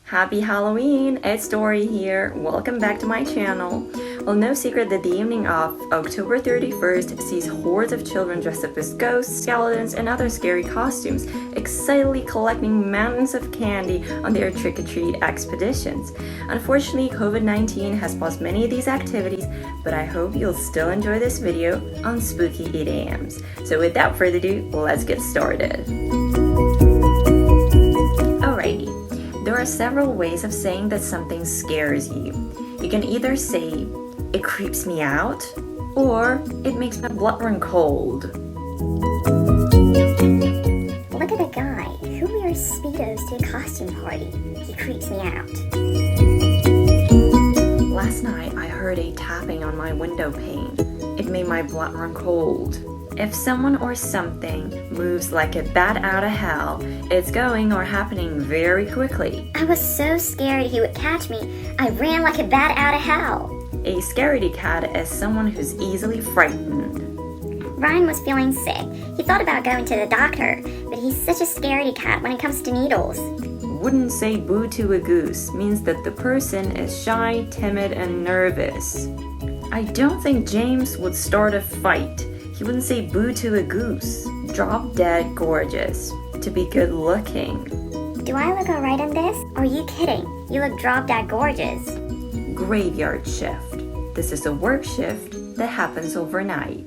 Happy Halloween! It's Tori here. Welcome back to my channel. Well, no secret that the evening of October 31st sees hordes of children dressed up as ghosts, skeletons, and other scary costumes, excitedly collecting mountains of candy on their trick-or-treat expeditions. Unfortunately, COVID-19 has paused many of these activities, but I hope you'll still enjoy this video on spooky idioms. So without further ado, let's get started. Alrighty. There are several ways of saying that something scares you. You can either say, "It creeps me out," or "It makes my blood run cold." Look at the guy who wears Speedos to a costume party. He creeps me out. Last night I heard a tapping on my window pane. It made my blood run cold. If someone or something moves like a bat out of hell, it's going or happening very quickly. I was so scared he would catch me, I ran like a bat out of hell. A scaredy cat is someone who's easily frightened. Ryan was feeling sick. He thought about going to the doctor, but he's such a scaredy cat when it comes to needles. Wouldn't say boo to a goose means that the person is shy, timid, and nervous. I don't think James would start a fight. He wouldn't say boo to a goose. Drop dead gorgeous. To be good looking. Do I look alright in this? Or are you kidding? You look drop dead gorgeous. Graveyard shift. This is a work shift that happens overnight.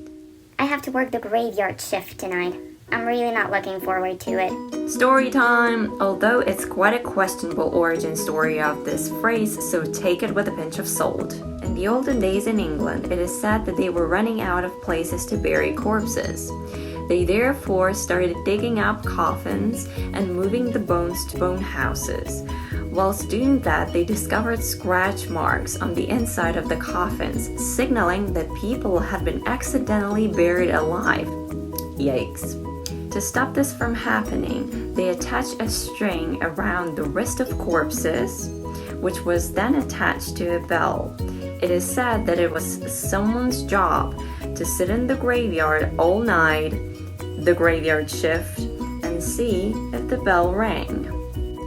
I have to work the graveyard shift tonight. I'm really not looking forward to it. Story time! Although it's quite a questionable origin story of this phrase, so take it with a pinch of salt. In the olden days in England, it is said that they were running out of places to bury corpses. They therefore started digging up coffins and moving the bones to bone houses. Whilst doing that, they discovered scratch marks on the inside of the coffins, signaling that people had been accidentally buried alive. Yikes. To stop this from happening, they attached a string around the wrist of corpses, which was then attached to a bell. It is said that it was someone's job to sit in the graveyard all night, the graveyard shift, and see if the bell rang.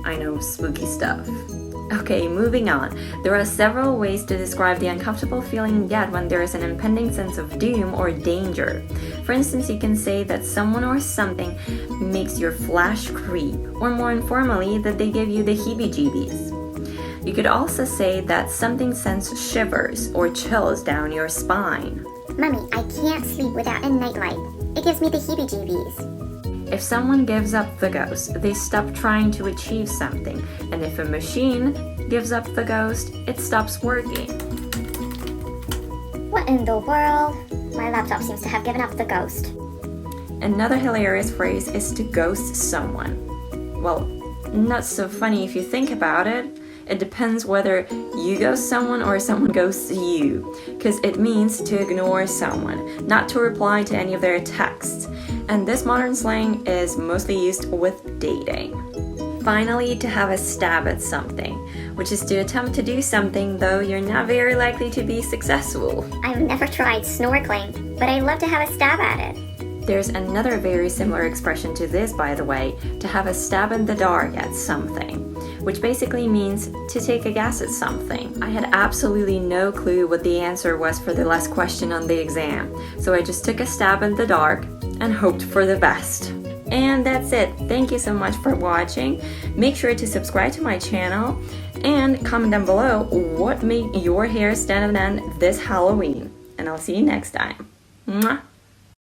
I know, spooky stuff. Okay, moving on. There are several ways to describe the uncomfortable feeling you get when there is an impending sense of doom or danger. For instance, you can say that someone or something makes your flesh creep, or more informally, that they give you the heebie-jeebies. You could also say that something sends shivers or chills down your spine. Mommy, I can't sleep without a nightlight. It gives me the heebie-jeebies. If someone gives up the ghost, they stop trying to achieve something. And if a machine gives up the ghost, it stops working. What in the world? My laptop seems to have given up the ghost. Another hilarious phrase is to ghost someone. Well, not so funny if you think about it. It depends whether you ghost someone or someone ghosts you, because it means to ignore someone, not to reply to any of their texts. And this modern slang is mostly used with dating. Finally, to have a stab at something, which is to attempt to do something though you're not very likely to be successful. I've never tried snorkeling, but I'd love to have a stab at it. There's another very similar expression to this, by the way, to have a stab in the dark at something, which basically means to take a guess at something. I had absolutely no clue what the answer was for the last question on the exam, so I just took a stab in the dark and hoped for the best. And that's it. Thank you so much for watching. Make sure to subscribe to my channel and comment down below what made your hair stand on end this Halloween. And I'll see you next time. Mwah!